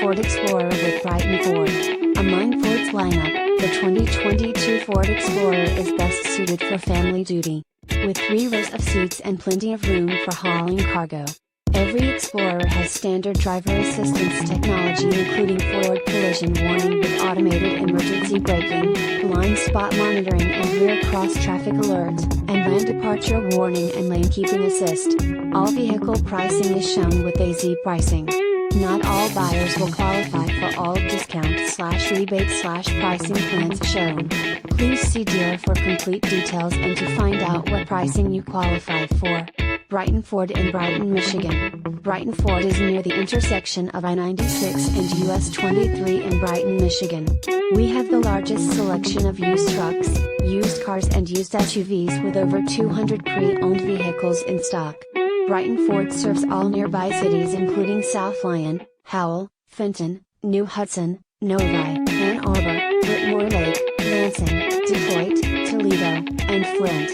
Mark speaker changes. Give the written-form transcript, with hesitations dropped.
Speaker 1: Ford Explorer with Brighton Ford. Among Ford's lineup, the 2022 Ford Explorer is best suited for family duty. With 3 rows of seats and plenty of room for hauling cargo. Every Explorer has standard driver assistance technology including forward collision warning with automated emergency braking, blind spot monitoring and rear cross-traffic alerts, and lane departure warning and lane keeping assist. All vehicle pricing is shown with AZ pricing. Not all buyers will qualify for all discount/rebate/pricing plans shown. Please see dealer for complete details and to find out what pricing you qualify for. Brighton Ford in Brighton, Michigan. Brighton Ford is near the intersection of I-96 and US 23 in Brighton, Michigan. We have the largest selection of used trucks, used cars and used SUVs with over 200 pre-owned vehicles in stock. Brighton Ford serves all nearby cities including South Lyon, Howell, Fenton, New Hudson, Novi, Ann Arbor, Whitmore Lake, Lansing, Detroit, Toledo, and Flint.